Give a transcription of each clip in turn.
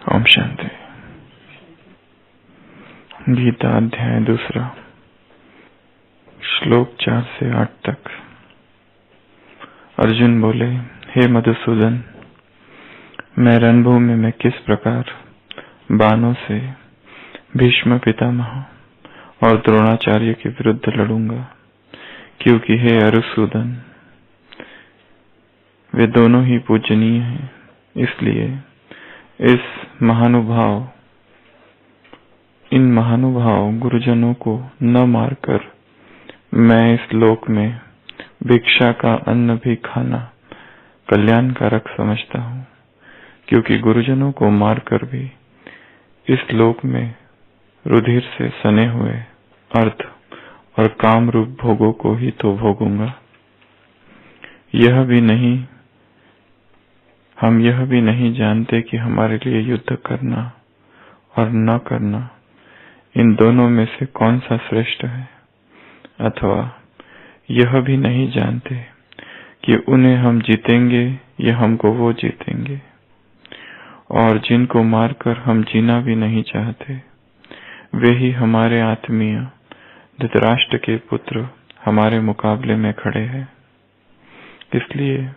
ओम शांति। गीता अध्याय 2, श्लोक 4 से 8 तक। अर्जुन बोले, हे मधुसूदन, मैं रणभूमि में किस प्रकार बाणों से भीष्म पितामह और द्रोणाचार्य के विरुद्ध लड़ूंगा, क्योंकि हे अरुसूदन, वे दोनों ही पूजनीय हैं। इसलिए इन महानुभाव गुरुजनों को न मारकर मैं इस लोक में भिक्षा का अन्न भी खाना कल्याणकारक समझता हूँ, क्योंकि गुरुजनों को मारकर भी इस लोक में रुधिर से सने हुए अर्थ और काम रूप भोगों को ही तो भोगूंगा। हम यह भी नहीं जानते कि हमारे लिए युद्ध करना और न करना, इन दोनों में से कौन सा श्रेष्ठ है, अथवा यह भी नहीं जानते कि उन्हें हम जीतेंगे या हमको वो जीतेंगे। और जिनको मारकर हम जीना भी नहीं चाहते, वे ही हमारे आत्मीय धृतराष्ट्र के पुत्र हमारे मुकाबले में खड़े हैं। इसलिए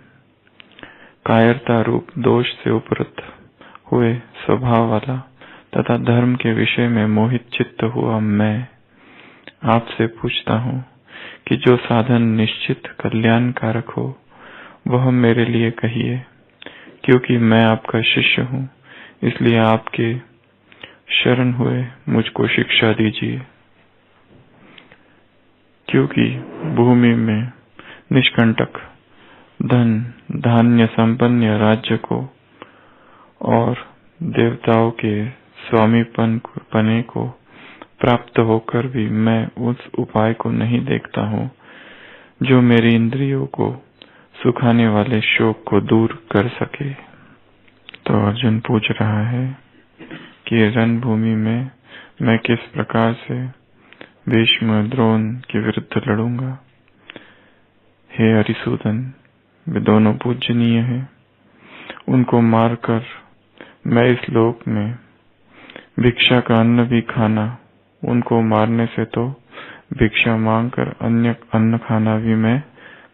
कायरता रूप दोष से उपरत हुए स्वभाव वाला तथा धर्म के विषय में मोहित चित्त हुआ मैं आपसे पूछता हूँ कि जो साधन निश्चित कल्याणकारक हो वह मेरे लिए कहिए, क्योंकि मैं आपका शिष्य हूँ। इसलिए आपके शरण हुए मुझको शिक्षा दीजिए, क्योंकि भूमि में निष्कंटक धन धान्य संपन्न राज्य को और देवताओं के स्वामीपने को प्राप्त होकर भी मैं उस उपाय को नहीं देखता हूँ जो मेरी इंद्रियों को सुखाने वाले शोक को दूर कर सके। तो अर्जुन पूछ रहा है कि रणभूमि में मैं किस प्रकार से भीष्म द्रोण के विरुद्ध लड़ूंगा। हे अरिसूदन, वे दोनों पूजनीय हैं। उनको मारकर मैं इस लोक में भिक्षा का अन्न भी खाना, उनको मारने से तो भिक्षा मांगकर अन्य अन्न खाना भी मैं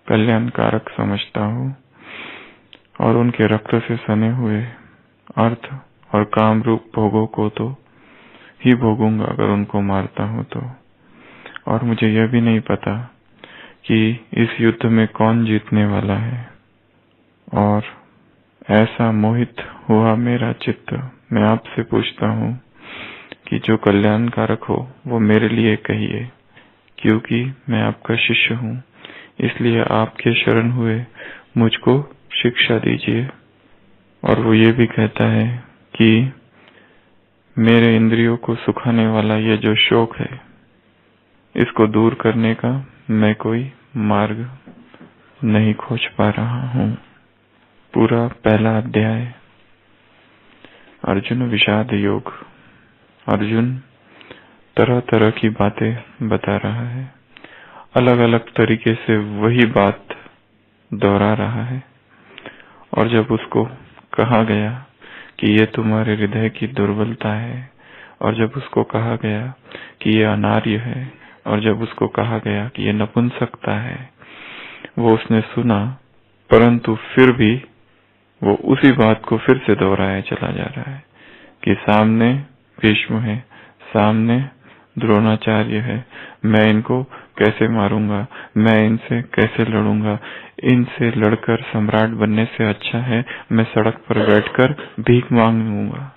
कल्याणकारक समझता हूँ। और उनके रक्त से सने हुए अर्थ और काम रूप भोगों को तो ही भोगूंगा अगर उनको मारता हूँ तो। और मुझे यह भी नहीं पता कि इस युद्ध में कौन जीतने वाला है। और ऐसा मोहित हुआ मेरा चित्त, मैं आपसे पूछता हूँ कि जो कल्याणकारक हो वो मेरे लिए कहिए, क्योंकि मैं आपका शिष्य हूँ। इसलिए आपके शरण हुए मुझको शिक्षा दीजिए। और वो ये भी कहता है कि मेरे इंद्रियों को सुखाने वाला यह जो शोक है, इसको दूर करने का मैं कोई मार्ग नहीं खोज पा रहा हूँ। पूरा पहला अध्याय। अर्जुन विषाद योग। अर्जुन तरह तरह की बातें बता रहा है, अलग अलग तरीके से वही बात दोहरा रहा है। और जब उसको कहा गया कि ये तुम्हारे हृदय की दुर्बलता है, और जब उसको कहा गया कि ये अनार्य है, और जब उसको कहा गया कि ये नपुंसकता है, वो उसने सुना, परंतु फिर भी वो उसी बात को फिर से दोहराया चला जा रहा है कि सामने भीष्म है, सामने द्रोणाचार्य है, मैं इनको कैसे मारूंगा, मैं इनसे कैसे लड़ूंगा, इनसे लड़कर सम्राट बनने से अच्छा है मैं सड़क पर बैठकर भीख मांगूंगा।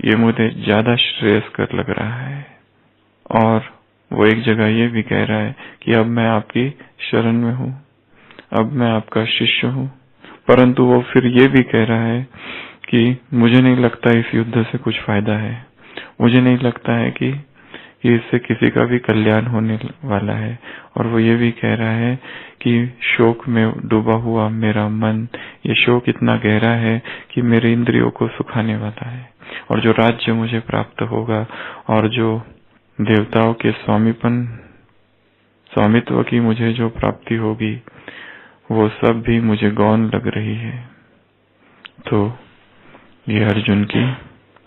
ये मुझे ज्यादा श्रेयस्कर लग रहा है। और वो एक जगह ये भी कह रहा है कि अब मैं आपकी शरण में हूँ, अब मैं आपका शिष्य हूँ। परंतु वो फिर ये भी कह रहा है कि मुझे नहीं लगता इस युद्ध से कुछ फायदा है, मुझे नहीं लगता है कि इससे किसी का भी कल्याण होने वाला है। और वो ये भी कह रहा है कि शोक में डूबा हुआ मेरा मन, ये शोक इतना गहरा है कि मेरे इंद्रियों को सुखाने वाला है। और जो राज्य मुझे प्राप्त होगा और जो देवताओं के स्वामित्व की मुझे जो प्राप्ति होगी, वो सब भी मुझे गौण लग रही है। तो ये अर्जुन की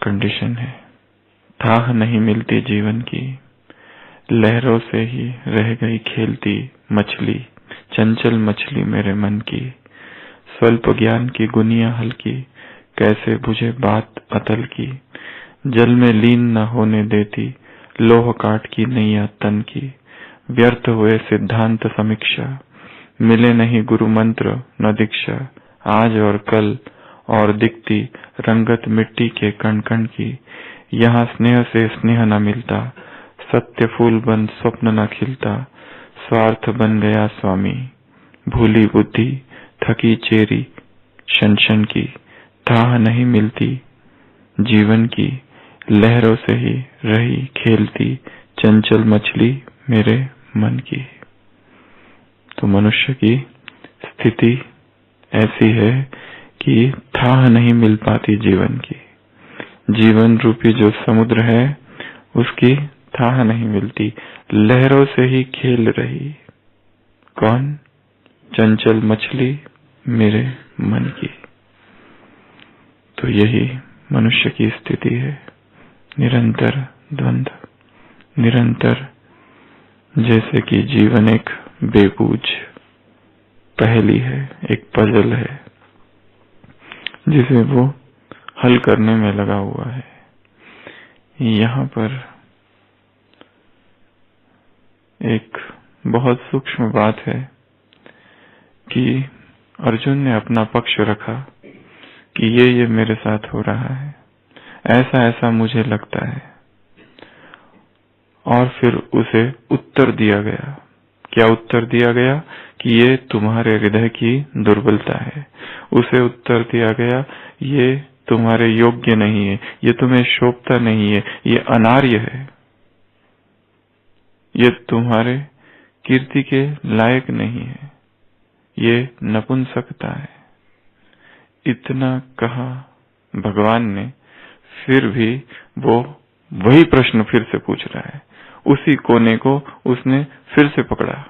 कंडीशन है। थाह नहीं मिलती जीवन की, लहरों से ही रह गई खेलती मछली, चंचल मछली मेरे मन की। स्वल्प ज्ञान की गुनिया हल्की, कैसे बुझे बात अतल की। जल में लीन न होने देती, लोह काट की नैया तन की। व्यर्थ हुए सिद्धांत समीक्षा, मिले नहीं गुरु मंत्र न दीक्षा। आज और कल और दिखती रंगत मिट्टी के कण कण की। यहाँ स्नेह से स्नेह न मिलता, सत्य फूल बन स्वप्न न खिलता। स्वार्थ बन गया स्वामी, भूली बुद्धि थकी चेरी शन की। थाह नहीं मिलती जीवन की, लहरों से ही रही खेलती चंचल मछली मेरे मन की। तो मनुष्य की स्थिति ऐसी है कि थाह नहीं मिल पाती जीवन की। जीवन रूपी जो समुद्र है उसकी थाह नहीं मिलती, लहरों से ही खेल रही कौन? चंचल मछली मेरे मन की। तो यही मनुष्य की स्थिति है, निरंतर द्वंद्व, निरंतर जैसे कि जीवन एक बेबूझ पहेली है, एक पजल है जिसे वो हल करने में लगा हुआ है। यहाँ पर एक बहुत सूक्ष्म बात है कि अर्जुन ने अपना पक्ष रखा कि ये मेरे साथ हो रहा है, ऐसा ऐसा मुझे लगता है, और फिर उसे उत्तर दिया गया। क्या उत्तर दिया गया? कि ये तुम्हारे हृदय की दुर्बलता है। उसे उत्तर दिया गया ये तुम्हारे योग्य नहीं है, ये तुम्हें शोभता नहीं है, ये अनार्य है, ये तुम्हारे कीर्ति के लायक नहीं है, ये नपुंसकता है। इतना कहा भगवान ने, फिर भी वो वही प्रश्न फिर से पूछ रहा है। उसी कोने को उसने फिर से पकड़ा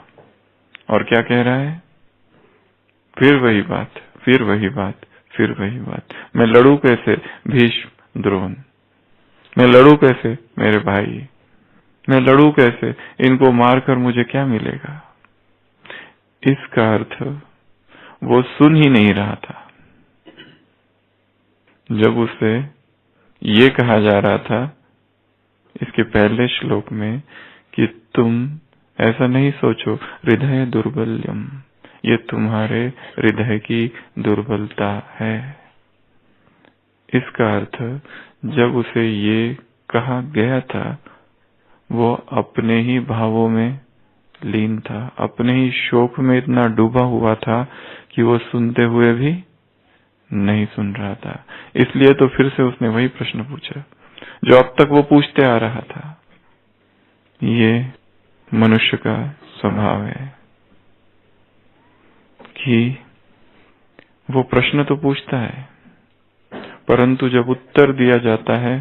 और क्या कह रहा है? फिर वही बात, फिर वही बात, फिर वही बात। मैं लड़ू कैसे भीष्म द्रोण? मैं लड़ू कैसे मेरे भाई? मैं लड़ू कैसे? इनको मारकर मुझे क्या मिलेगा? इसका अर्थ वो सुन ही नहीं रहा था। जब उसे ये कहा जा रहा था इसके पहले श्लोक में कि तुम ऐसा नहीं सोचो, हृदय दुर्बल्यम, ये तुम्हारे हृदय की दुर्बलता है। इसका अर्थ जब उसे ये कहा गया था वो अपने ही भावों में लीन था, अपने ही शोक में इतना डूबा हुआ था कि वो सुनते हुए भी नहीं सुन रहा था। इसलिए तो फिर से उसने वही प्रश्न पूछा जो अब तक वो पूछते आ रहा था। ये मनुष्य का स्वभाव है कि वो प्रश्न तो पूछता है, परंतु जब उत्तर दिया जाता है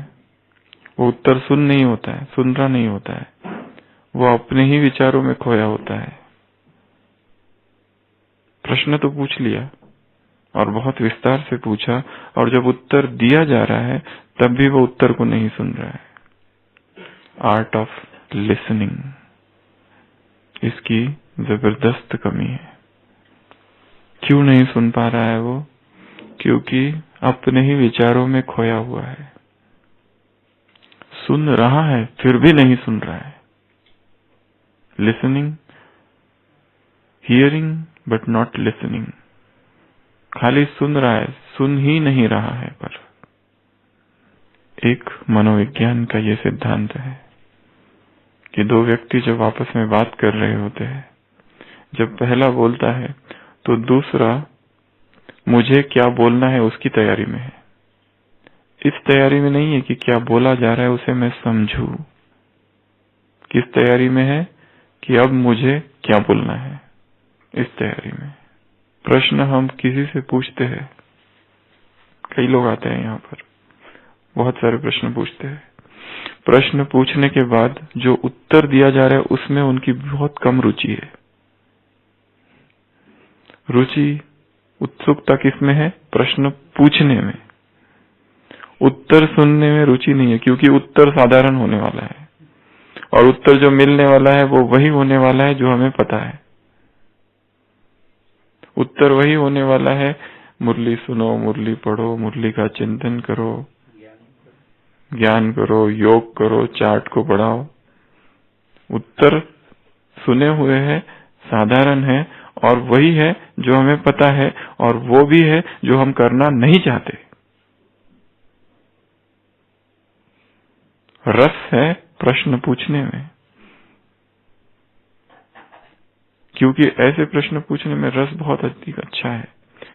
वो उत्तर सुन रहा नहीं होता है, वो अपने ही विचारों में खोया होता है। प्रश्न तो पूछ लिया और बहुत विस्तार से पूछा, और जब उत्तर दिया जा रहा है तब भी वो उत्तर को नहीं सुन रहा है। आर्ट ऑफ लिसनिंग, इसकी जबरदस्त कमी है। क्यों नहीं सुन पा रहा है वो? क्योंकि अपने ही विचारों में खोया हुआ है। सुन रहा है फिर भी नहीं सुन रहा है। Listening, hearing but not listening, खाली सुन रहा है, सुन ही नहीं रहा है। पर एक मनोविज्ञान का ये सिद्धांत है कि दो व्यक्ति जब आपस में बात कर रहे होते हैं, जब पहला बोलता है तो दूसरा मुझे क्या बोलना है उसकी तैयारी में है। इस तैयारी में नहीं है कि क्या बोला जा रहा है उसे मैं समझूं। किस तैयारी में है? कि अब मुझे क्या बोलना है, इस तैयारी में। प्रश्न हम किसी से पूछते हैं, कई लोग आते हैं यहाँ पर, बहुत सारे प्रश्न पूछते हैं। प्रश्न पूछने के बाद जो उत्तर दिया जा रहा है उसमें उनकी बहुत कम रुचि है। रुचि, उत्सुकता किसमें है? प्रश्न पूछने में। उत्तर सुनने में रुचि नहीं है, क्योंकि उत्तर साधारण होने वाला है और उत्तर जो मिलने वाला है वो वही होने वाला है जो हमें पता है। उत्तर वही होने वाला है, मुरली सुनो, मुरली पढ़ो, मुरली का चिंतन करो, ज्ञान करो, योग करो, चार्ट को बढ़ाओ। उत्तर सुने हुए है, साधारण है और वही है जो हमें पता है और वो भी है जो हम करना नहीं चाहते। रस है प्रश्न पूछने में, क्योंकि ऐसे प्रश्न पूछने में रस बहुत अधिक अच्छा है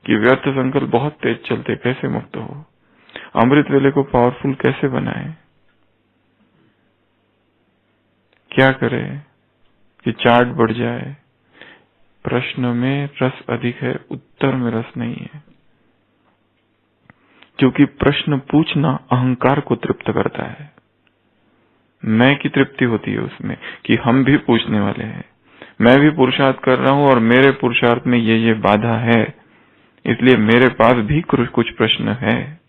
कि व्यर्थ संकल्प बहुत तेज चलते कैसे मुक्त हो, अमृत वेले को पावरफुल कैसे बनाए, क्या करे कि चार्ट बढ़ जाए। प्रश्न में रस अधिक है, उत्तर में रस नहीं है, क्योंकि प्रश्न पूछना अहंकार को तृप्त करता है। मैं की तृप्ति होती है उसमें कि हम भी पूछने वाले हैं, मैं भी पुरुषार्थ कर रहा हूं और मेरे पुरुषार्थ में ये बाधा है, इसलिए मेरे पास भी कुछ प्रश्न है।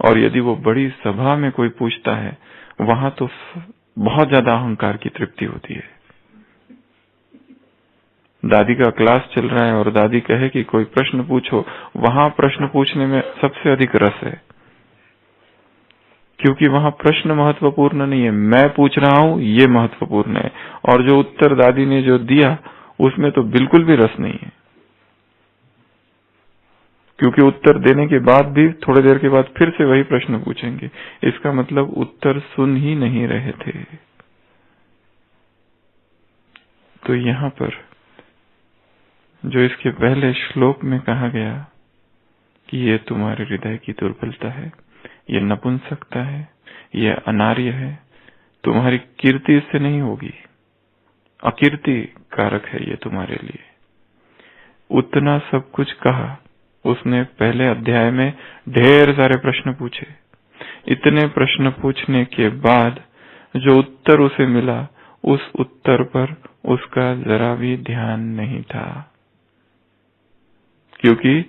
और यदि वो बड़ी सभा में कोई पूछता है, वहां तो बहुत ज्यादा अहंकार की तृप्ति होती है। दादी का क्लास चल रहा है और दादी कहे कि कोई प्रश्न पूछो, वहां प्रश्न पूछने में सबसे अधिक रस है, क्योंकि वहां प्रश्न महत्वपूर्ण नहीं है, मैं पूछ रहा हूं ये महत्वपूर्ण है। और जो उत्तर दादी ने जो दिया उसमें तो बिल्कुल भी रस नहीं है, क्योंकि उत्तर देने के बाद भी थोड़ी देर के बाद फिर से वही प्रश्न पूछेंगे। इसका मतलब उत्तर सुन ही नहीं रहे थे। तो यहाँ पर जो इसके पहले श्लोक में कहा गया कि ये तुम्हारे हृदय की दुर्बलता है, ये नपुंसकता है, ये अनार्य है, तुम्हारी कीर्ति इससे नहीं होगी, अकीर्ति कारक है ये तुम्हारे लिए। उतना सब कुछ कहा उसने। पहले अध्याय में ढेर सारे प्रश्न पूछे। इतने प्रश्न पूछने के बाद जो उत्तर उसे मिला, उस उत्तर पर उसका जरा भी ध्यान नहीं था, क्योंकि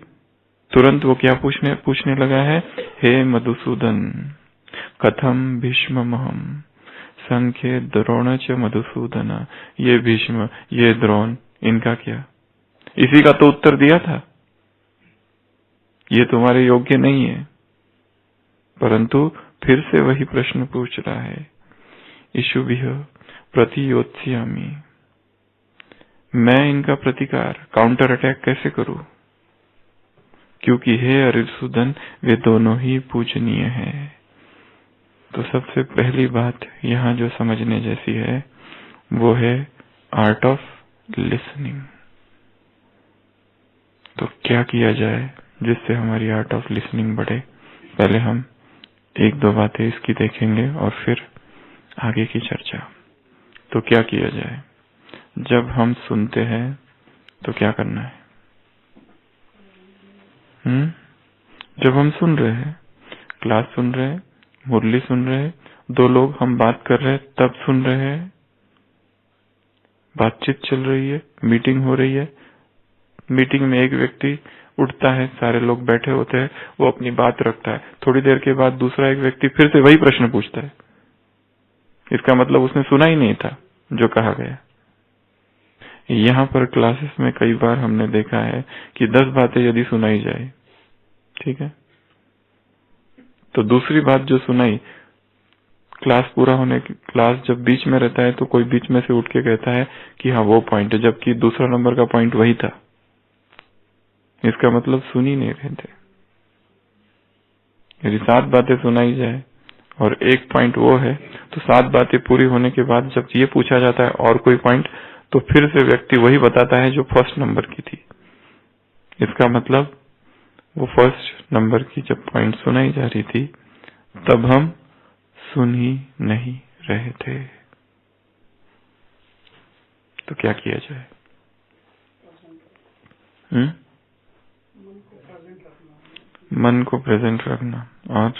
तुरंत वो क्या पूछने लगा है, हे मधुसूदन कथम भीष्ममहम संख्ये द्रोण च मधुसूदन। ये भीष्म, ये द्रोण, इनका क्या? इसी का तो उत्तर दिया था, ये तुम्हारे योग्य नहीं है, परंतु फिर से वही प्रश्न पूछ रहा है। इषुभिः प्रतियोत्स्यामि, मैं इनका प्रतिकार, काउंटर अटैक कैसे करूं? क्योंकि हे अरिसूदन, वे दोनों ही पूजनीय हैं। तो सबसे पहली बात यहाँ जो समझने जैसी है वो है आर्ट ऑफ लिसनिंग। तो क्या किया जाए जिससे हमारी आर्ट ऑफ लिसनिंग बढ़े? पहले हम एक दो बातें इसकी देखेंगे और फिर आगे की चर्चा। तो क्या किया जाए? जब हम सुनते हैं तो क्या करना है? जब हम सुन रहे हैं, क्लास सुन रहे हैं, मुरली सुन रहे हैं, दो लोग हम बात कर रहे हैं तब सुन रहे हैं, बातचीत चल रही है, मीटिंग हो रही है, मीटिंग में एक व्यक्ति उठता है, सारे लोग बैठे होते हैं, वो अपनी बात रखता है, थोड़ी देर के बाद दूसरा एक व्यक्ति फिर से वही प्रश्न पूछता है। इसका मतलब उसने सुना ही नहीं था जो कहा गया। यहाँ पर क्लासेस में कई बार हमने देखा है कि 10 बातें यदि सुनाई जाए, ठीक है, तो दूसरी बात जो सुनाई, क्लास पूरा होने की, क्लास जब बीच में रहता है तो कोई बीच में से उठ के कहता है कि हाँ वो पॉइंट है, जबकि दूसरा नंबर का पॉइंट वही था। इसका मतलब सुन ही नहीं रहे थे। यदि 7 बातें सुनाई जाए और एक पॉइंट वो है, तो 7 बातें पूरी होने के बाद जब ये पूछा जाता है और कोई पॉइंट, तो फिर से व्यक्ति वही बताता है जो फर्स्ट नंबर की थी। इसका मतलब वो फर्स्ट नंबर की जब पॉइंट सुनाई जा रही थी तब हम सुन ही नहीं रहे थे। तो क्या किया जाए? मन को प्रेजेंट रखना और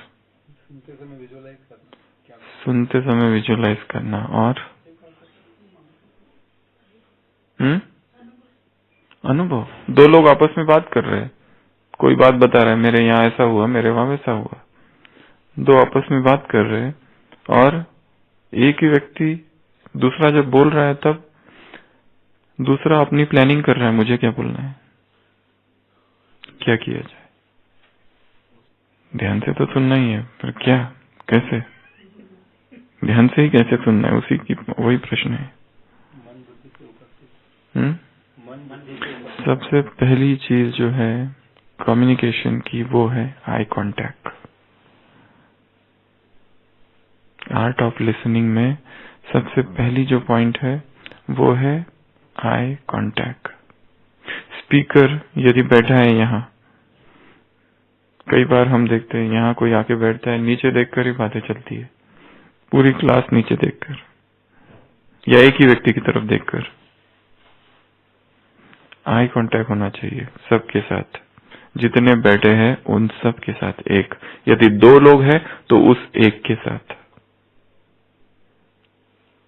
सुनते समय विजुअलाइज करना और अनुभव। दो लोग आपस में बात कर रहे हैं, कोई बात बता रहा है, मेरे यहाँ ऐसा हुआ, मेरे वहां वैसा हुआ, दो आपस में बात कर रहे हैं और एक ही व्यक्ति दूसरा जब बोल रहा है तब दूसरा अपनी प्लानिंग कर रहा है, मुझे क्या बोलना है, क्या किया जाए। ध्यान से तो सुनना ही है, पर क्या, कैसे, ध्यान से ही कैसे सुनना है, उसी की वही प्रश्न है। सबसे पहली चीज जो है कम्युनिकेशन की वो है eye contact. Art of listening में सबसे पहली जो पॉइंट है वो है आई कांटेक्ट। स्पीकर यदि बैठा है यहाँ, कई बार हम देखते हैं यहाँ कोई आके बैठता है, नीचे देखकर ही बातें चलती है, पूरी क्लास नीचे देखकर या एक ही व्यक्ति की तरफ देखकर। आई कांटेक्ट होना चाहिए सबके साथ, जितने बैठे हैं उन सब के साथ एक, यदि दो लोग हैं तो उस एक के साथ।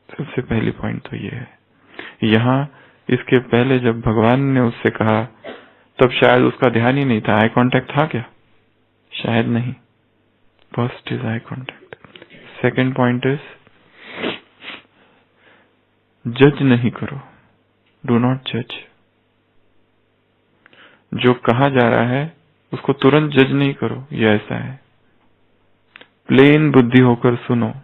सबसे पहली पॉइंट तो ये है। यहाँ इसके पहले जब भगवान ने उससे कहा तब शायद उसका ध्यान ही नहीं था। आई कांटेक्ट था क्या? शायद नहीं। First is eye contact. Second point is जज नहीं करो, डू नॉट जज। जो कहा जा रहा है उसको तुरंत जज नहीं करो, ये ऐसा है। प्लेन बुद्धि होकर सुनो,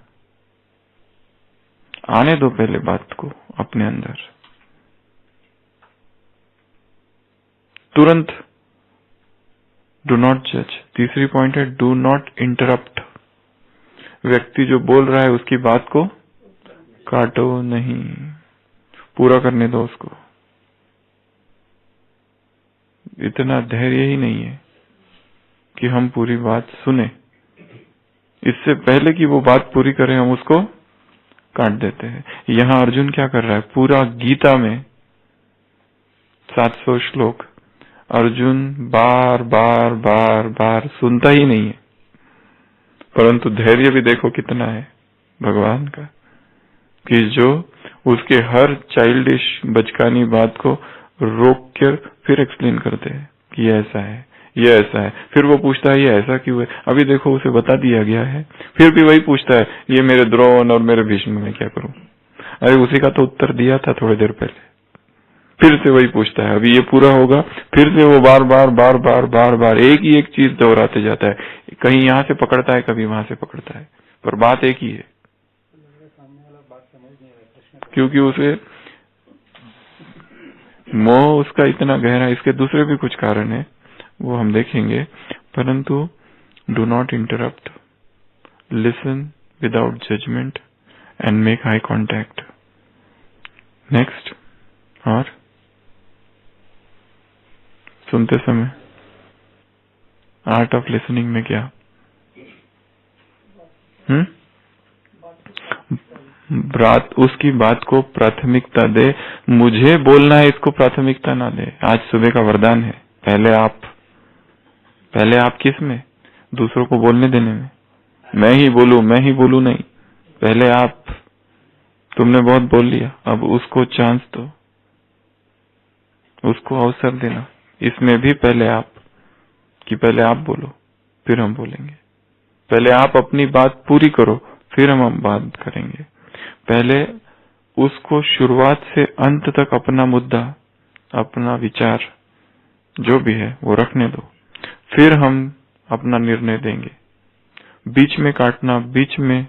आने दो पहले बात को अपने अंदर, तुरंत डू नॉट जज। तीसरी पॉइंट है डू नॉट इंटरप्ट। व्यक्ति जो बोल रहा है उसकी बात को काटो नहीं, पूरा करने दो उसको। इतना धैर्य ही नहीं है कि हम पूरी बात सुने, इससे पहले कि वो बात पूरी करें हम उसको काट देते हैं। यहाँ अर्जुन क्या कर रहा है, पूरा गीता में 700 श्लोक अर्जुन बार बार बार बार सुनता ही नहीं है, परंतु धैर्य भी देखो कितना है भगवान का, कि जो उसके हर चाइल्डिश बचकानी बात को रोक कर फिर एक्सप्लेन करते हैं कि ये ऐसा है, ये ऐसा है। फिर वो पूछता है ये ऐसा क्यों है, अभी देखो उसे बता दिया गया है, फिर भी वही पूछता है ये मेरे द्रोण और मेरे भीष्म में क्या करूं। अरे उसी का तो उत्तर दिया था थोड़ी देर पहले, फिर से वही पूछता है। अभी ये पूरा होगा, फिर से वो बार बार बार बार बार बार एक ही एक चीज दोहराते जाता है, कहीं यहाँ से पकड़ता है कभी वहां से पकड़ता है, पर बात एक ही है, क्योंकि उसे मोह उसका इतना गहरा। इसके दूसरे भी कुछ कारण है, वो हम देखेंगे, परंतु do not interrupt, listen without judgement and make eye contact. Next, और सुनते समय आर्ट ऑफ लिसनिंग में क्या, उसकी बात को प्राथमिकता दे। मुझे बोलना है इसको प्राथमिकता ना दे। आज सुबह का वरदान है, पहले आप किस में, दूसरों को बोलने देने में। मैं ही बोलूं नहीं, पहले आप, तुमने बहुत बोल लिया, अब उसको चांस दो, उसको अवसर देना। इसमें भी पहले आप बोलो फिर हम बोलेंगे। पहले आप अपनी बात पूरी करो फिर हम बात करेंगे। पहले उसको शुरुआत से अंत तक अपना मुद्दा, अपना विचार जो भी है वो रखने दो, फिर हम अपना निर्णय देंगे। बीच में काटना, बीच में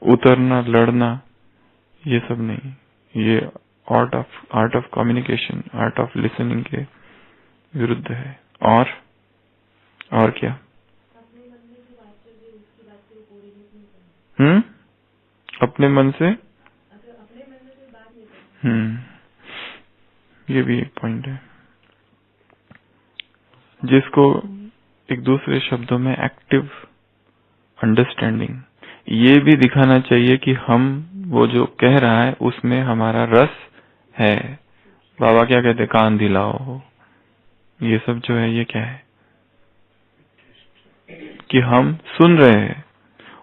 उतरना, लड़ना, ये सब नहीं। ये art of communication, art of listening के विरुद्ध है। और क्या, अपने मन से ये भी एक पॉइंट है, जिसको एक दूसरे शब्दों में एक्टिव अंडरस्टैंडिंग, ये भी दिखाना चाहिए कि हम वो जो कह रहा है उसमें हमारा रस है। बाबा क्या कहते, कान दिलाओ, ये सब जो है ये क्या है, कि हम सुन रहे हैं,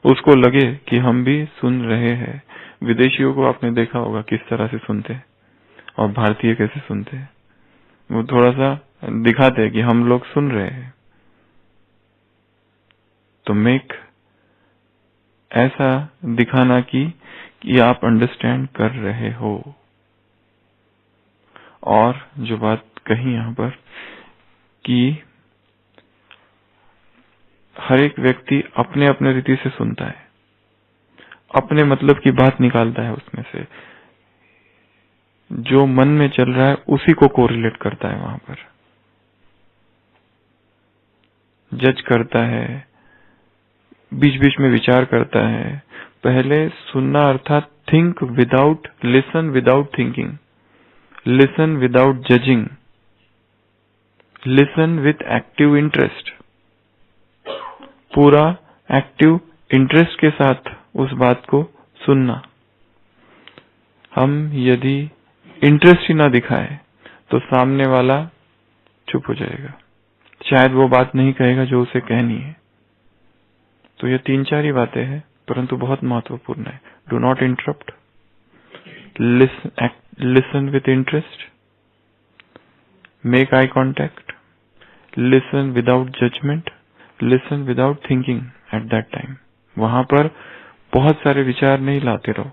उसको लगे कि हम भी सुन रहे हैं। विदेशियों को आपने देखा होगा किस तरह से सुनते हैं और भारतीय कैसे सुनते हैं। वो थोड़ा सा दिखाते हैं कि हम लोग सुन रहे हैं। तो मेक ऐसा दिखाना कि आप अंडरस्टैंड कर रहे हो। और जो बात कही यहाँ पर कि हर एक व्यक्ति अपने अपने रीति से सुनता है, अपने मतलब की बात निकालता है, उसमें से जो मन में चल रहा है उसी को कोरिलेट करता है, वहां पर जज करता है, बीच बीच में विचार करता है। पहले सुनना अर्थात think without, listen without thinking, listen without judging, listen with active interest. पूरा एक्टिव इंटरेस्ट के साथ उस बात को सुनना। हम यदि इंटरेस्ट ही ना दिखाए तो सामने वाला चुप हो जाएगा, शायद वो बात नहीं कहेगा जो उसे कहनी है। तो ये 3-4 ही बातें हैं, परंतु बहुत महत्वपूर्ण है। Do not interrupt, listen with interest, make eye contact, listen without judgement, listen without thinking at that time. वहां पर बहुत सारे विचार नहीं लाते रहो,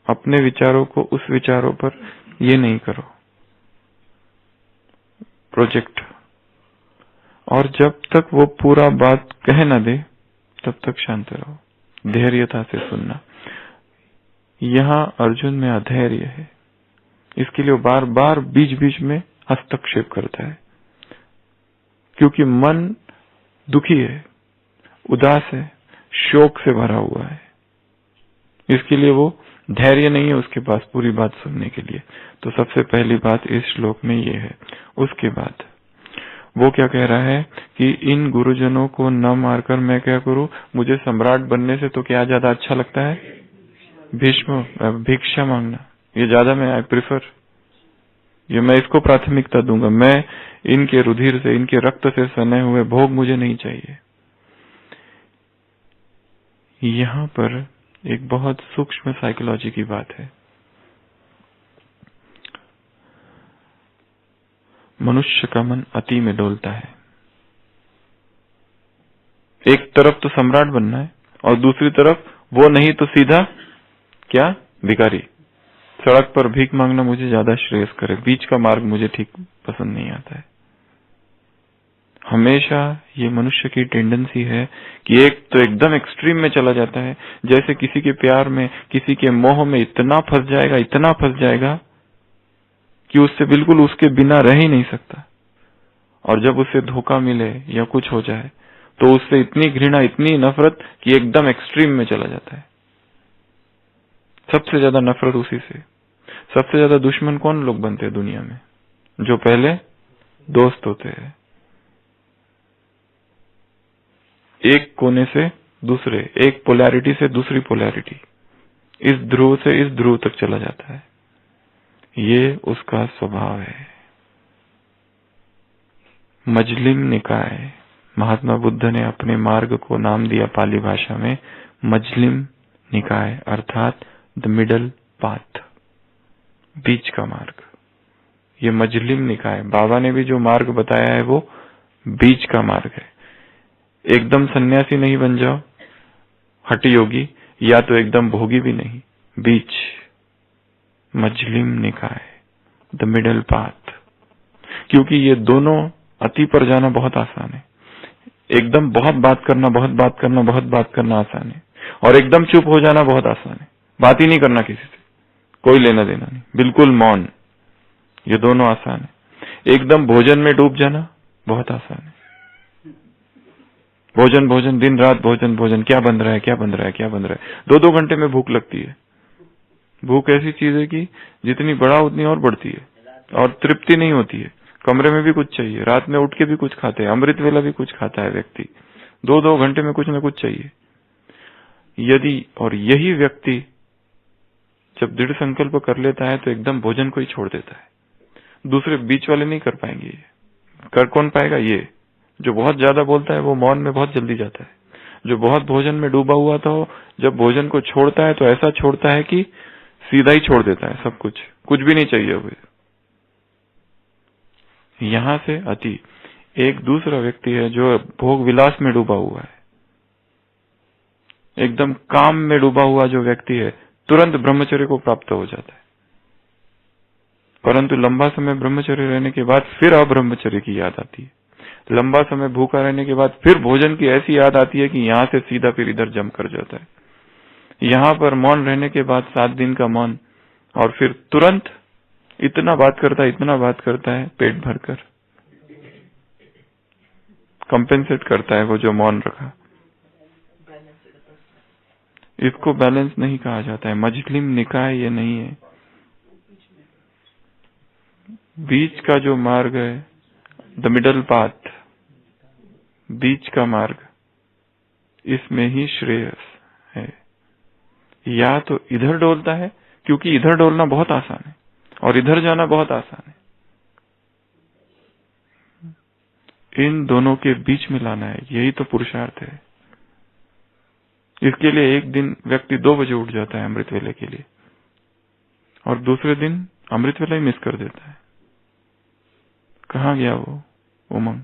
अपने विचारों को उस विचारों पर ये नहीं करो प्रोजेक्ट। और जब तक वो पूरा बात कह ना दे तब तक शांत रहो, धैर्यता से सुनना। यहाँ अर्जुन में अधैर्य है, इसके लिए वो बार बार बीच बीच में हस्तक्षेप करता है, क्योंकि मन दुखी है, उदास है, शोक से भरा हुआ है। इसके लिए वो धैर्य नहीं है उसके पास पूरी बात सुनने के लिए। तो सबसे पहली बात इस श्लोक में ये है। उसके बाद वो क्या कह रहा है कि इन गुरुजनों को न मारकर मैं क्या करूं, मुझे सम्राट बनने से तो क्या ज्यादा अच्छा लगता है, भीष्म भिक्षा मांगना, ये ज्यादा मैं आई प्रिफर, ये मैं इसको प्राथमिकता दूंगा। मैं इनके रुधिर से, इनके रक्त से सने हुए भोग मुझे नहीं चाहिए। यहाँ पर एक बहुत सूक्ष्म साइकोलॉजी की बात है। मनुष्य का मन अति में डोलता है। एक तरफ तो सम्राट बनना है और दूसरी तरफ वो नहीं तो सीधा क्या, भिखारी, सड़क पर भीख मांगना मुझे ज्यादा श्रेयस्कर है। बीच का मार्ग मुझे ठीक पसंद नहीं आता है। हमेशा ये मनुष्य की टेंडेंसी है कि एक तो एकदम एक्सट्रीम में चला जाता है, जैसे किसी के प्यार में, किसी के मोह में इतना फंस जाएगा, इतना फंस जाएगा कि उससे बिल्कुल उसके बिना रह ही नहीं सकता। और जब उसे धोखा मिले या कुछ हो जाए तो उससे इतनी घृणा, इतनी नफरत कि एकदम एक्सट्रीम में चला जाता है। सबसे ज्यादा नफरत उसी से। सबसे ज्यादा दुश्मन कौन लोग बनते हैं दुनिया में, जो पहले दोस्त होते हैं। एक कोने से दूसरे, एक पोलैरिटी से दूसरी पोलैरिटी, इस ध्रुव से इस ध्रुव तक चला जाता है। ये उसका स्वभाव है। मजलिम निकाय, महात्मा बुद्ध ने अपने मार्ग को नाम दिया पाली भाषा में मजलिम निकाय, अर्थात द मिडल पाथ, बीच का मार्ग। ये मजलिम निकाय, बाबा ने भी जो मार्ग बताया है वो बीच का मार्ग है। एकदम सन्यासी नहीं बन जाओ, हठी योगी, या तो एकदम भोगी भी नहीं, बीच, मजलिम निकाय, द मिडल पाथ। क्योंकि ये दोनों अति पर जाना बहुत आसान है। एकदम बहुत बात करना, बहुत बात करना, बहुत बात करना आसान है, और एकदम चुप हो जाना बहुत आसान है। बात ही नहीं करना किसी से, कोई लेना देना नहीं, बिल्कुल मौन, ये दोनों आसान है। एकदम भोजन में डूब जाना बहुत आसान है। भोजन भोजन, दिन रात भोजन भोजन, क्या बन रहा है, क्या बन रहा है, क्या बन रहा है। 2-2 घंटे में भूख लगती है। भूख ऐसी चीज है कि जितनी बढ़ा उतनी और बढ़ती है, और तृप्ति नहीं होती है। कमरे में भी कुछ चाहिए, रात में उठ के भी कुछ खाते हैं, अमृत वेला भी कुछ खाता है व्यक्ति, 2-2 घंटे में कुछ न कुछ चाहिए। यदि और यही व्यक्ति जब दृढ़ संकल्प कर लेता है तो एकदम भोजन को ही छोड़ देता है। दूसरे बीच वाले नहीं कर पाएंगे। ये कर कौन पाएगा? ये जो बहुत ज्यादा बोलता है वो मौन में बहुत जल्दी जाता है। जो बहुत भोजन में डूबा हुआ था, जब भोजन को छोड़ता है तो ऐसा छोड़ता है कि सीधा ही छोड़ देता है सब कुछ, कुछ भी नहीं चाहिए हुए। यहाँ से अति। एक दूसरा व्यक्ति है जो भोग विलास में डूबा हुआ है, एकदम काम में डूबा हुआ जो व्यक्ति है, तुरंत ब्रह्मचर्य को प्राप्त हो जाता है। परंतु लंबा समय ब्रह्मचर्य रहने के बाद फिर अब्रह्मचर्य की याद आती है। लंबा समय भूखा रहने के बाद फिर भोजन की ऐसी याद आती है कि यहाँ से सीधा फिर इधर जम कर जाता है। यहाँ पर मौन रहने के बाद 7 दिन का मौन, और फिर तुरंत इतना बात करता है पेट भरकर, कंपेंसेट करता है वो जो मौन रखा। इसको बैलेंस नहीं कहा जाता है। मजलिम निकाय ये नहीं है। बीच का जो मार्ग है, द मिडल पाथ, बीच का मार्ग, इसमें ही श्रेयस है। या तो इधर डोलता है, क्योंकि इधर डोलना बहुत आसान है और इधर जाना बहुत आसान है। इन दोनों के बीच में लाना है, यही तो पुरुषार्थ है। इसके लिए एक दिन व्यक्ति 2 बजे उठ जाता है अमृत वेले के लिए, और दूसरे दिन अमृत वेला ही मिस कर देता है। कहाँ गया वो Umang?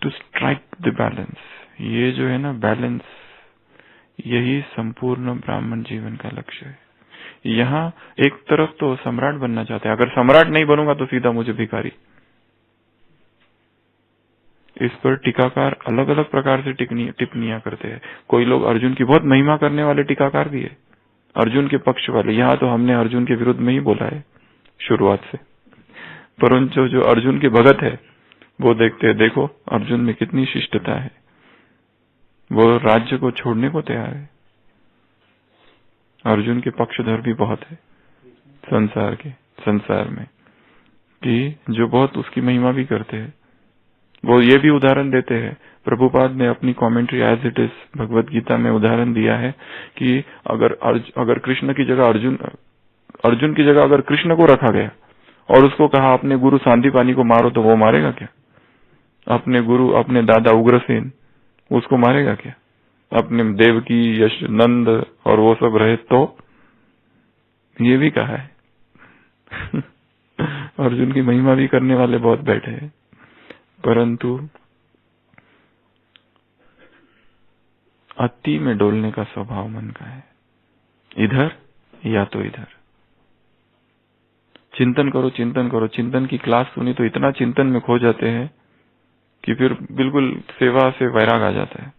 To strike the balance. ये जो है ना बैलेंस, यही संपूर्ण ब्राह्मण जीवन का लक्ष्य है। यहाँ एक तरफ तो सम्राट बनना चाहते हैं, अगर सम्राट नहीं बनूंगा तो सीधा मुझे भिखारी। इस पर टीकाकार अलग अलग प्रकार से टिप्पणियां करते हैं। कोई लोग अर्जुन की बहुत महिमा करने वाले टीकाकार भी है, अर्जुन के पक्ष वाले। यहाँ तो हमने अर्जुन के विरुद्ध में ही बोला है शुरुआत से, परंतु जो अर्जुन के भगत है वो देखते हैं, देखो अर्जुन में कितनी शिष्टता है, वो राज्य को छोड़ने को तैयार है। अर्जुन के पक्षधर भी बहुत है संसार में, कि जो बहुत उसकी महिमा भी करते हैं। वो ये भी उदाहरण देते हैं, प्रभुपाद ने अपनी commentary as it is Bhagavad Gita में उदाहरण दिया है कि अगर कृष्ण की जगह अर्जुन की जगह अगर कृष्ण को रखा गया और उसको कहा अपने गुरु सांदीपानी को मारो, तो वो मारेगा क्या? अपने गुरु, अपने दादा उग्रसेन, उसको मारेगा क्या? अपने देवकी, यश, नंद और वो सब रहे तो ये भी कहा है। अर्जुन की महिमा भी करने वाले बहुत बैठे हैं, परंतु अति में डोलने का स्वभाव मन का है, इधर या तो इधर। चिंतन करो, चिंतन की क्लास सुनी तो इतना चिंतन में खो जाते हैं कि फिर बिल्कुल सेवा से वैराग आ जाता है।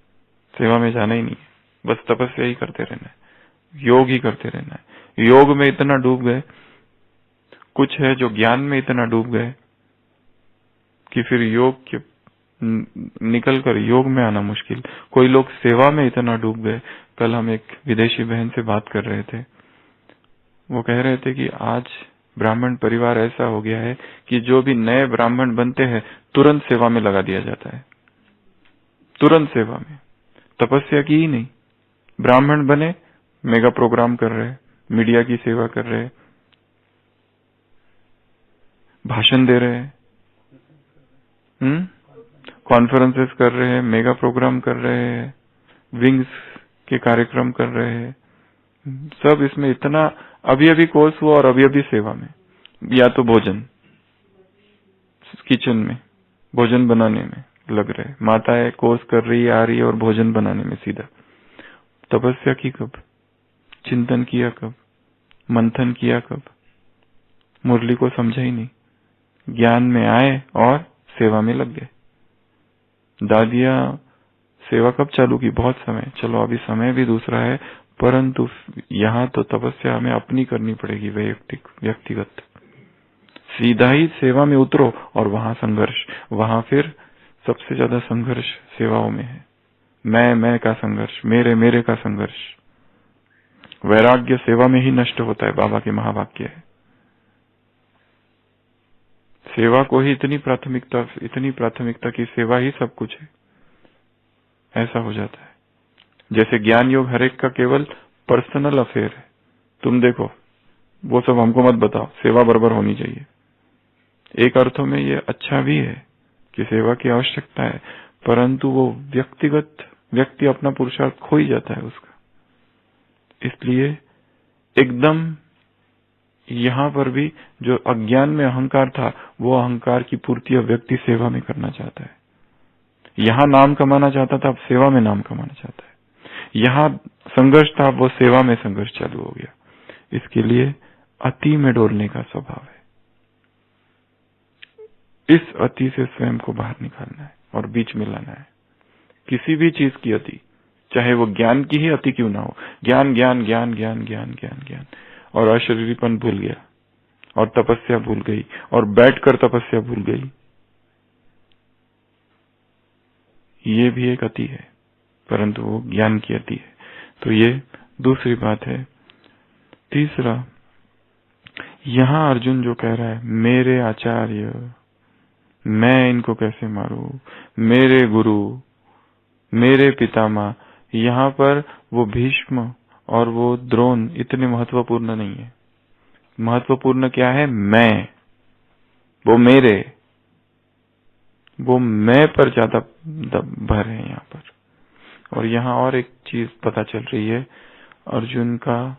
सेवा में जाना ही नहीं है, बस तपस्या ही करते रहना है, योग ही करते रहना है। योग में इतना डूब गए, कुछ है जो ज्ञान में इतना डूब गए कि फिर योग के निकल कर योग में आना मुश्किल। कोई लोग सेवा में इतना डूब गए। कल हम एक विदेशी बहन से बात कर रहे थे, वो कह रहे थे कि आज ब्राह्मण परिवार ऐसा हो गया है कि जो भी नए ब्राह्मण बनते हैं तुरंत सेवा में लगा दिया जाता है, तुरंत सेवा में। तपस्या की ही नहीं, ब्राह्मण बने, मेगा प्रोग्राम कर रहे, मीडिया की सेवा कर रहे, भाषण दे रहे, कॉन्फ्रेंसेस कर रहे हैं, मेगा प्रोग्राम कर रहे हैं, विंग्स के कार्यक्रम कर रहे हैं, सब इसमें इतना अभी कोर्स हुआ और अभी सेवा में, या तो भोजन, किचन में भोजन बनाने में लग रहे, माताएं कोर्स कर रही आ रही है और भोजन बनाने में सीधा। तपस्या की कब? चिंतन किया कब? मंथन किया कब? मुरली को समझा ही नहीं, ज्ञान में आए और सेवा में लग गए। दादियां सेवा कब चालू की? बहुत समय। चलो अभी समय भी दूसरा है, परंतु यहाँ तो तपस्या हमें अपनी करनी पड़ेगी, व्यक्तिगत। सीधा ही सेवा में उतरो और वहां संघर्ष, वहां फिर सबसे ज्यादा संघर्ष सेवाओं में है। मैं का संघर्ष, मेरे का संघर्ष। वैराग्य सेवा में ही नष्ट होता है, बाबा के महावाक्य है। सेवा को ही इतनी प्राथमिकता की सेवा ही सब कुछ है, ऐसा हो जाता है। जैसे ज्ञान योग हरेक का केवल पर्सनल अफेयर है। तुम देखो, वो सब हमको मत बताओ, सेवा बराबर होनी चाहिए। एक अर्थों में ये अच्छा भी है कि सेवा की आवश्यकता है, परंतु वो व्यक्ति अपना पुरुषार्थ खो ही जाता है उसका। इसलिए एकदम यहाँ पर भी जो अज्ञान में अहंकार था, वो अहंकार की पूर्ति अब व्यक्ति सेवा में करना चाहता है। यहाँ नाम कमाना चाहता था, अब सेवा में नाम कमाना चाहता है। यहाँ संघर्ष था, वो सेवा में संघर्ष चालू हो गया। इसके लिए अति में डोलने का स्वभाव है। इस अति से स्वयं को बाहर निकालना है और बीच में लाना है। किसी भी चीज की अति, चाहे वो ज्ञान की ही अति क्यों ना हो, ज्ञान ज्ञान ज्ञान ज्ञान ज्ञान ज्ञान ज्ञान, और अशरीरीपन भूल गया, और तपस्या भूल गई, और बैठकर तपस्या भूल गई, ये भी एक अति है, परंतु वो ज्ञान की अति है। तो ये दूसरी बात है। तीसरा, यहाँ अर्जुन जो कह रहा है, मेरे आचार्य, मैं इनको कैसे मारूं, मेरे गुरु, मेरे पितामह, यहाँ पर वो भीष्म और वो द्रोण इतने महत्वपूर्ण नहीं है। महत्वपूर्ण क्या है? मैं, वो मेरे, वो मैं पर ज्यादा भर है यहाँ पर। और यहाँ और एक चीज पता चल रही है, अर्जुन का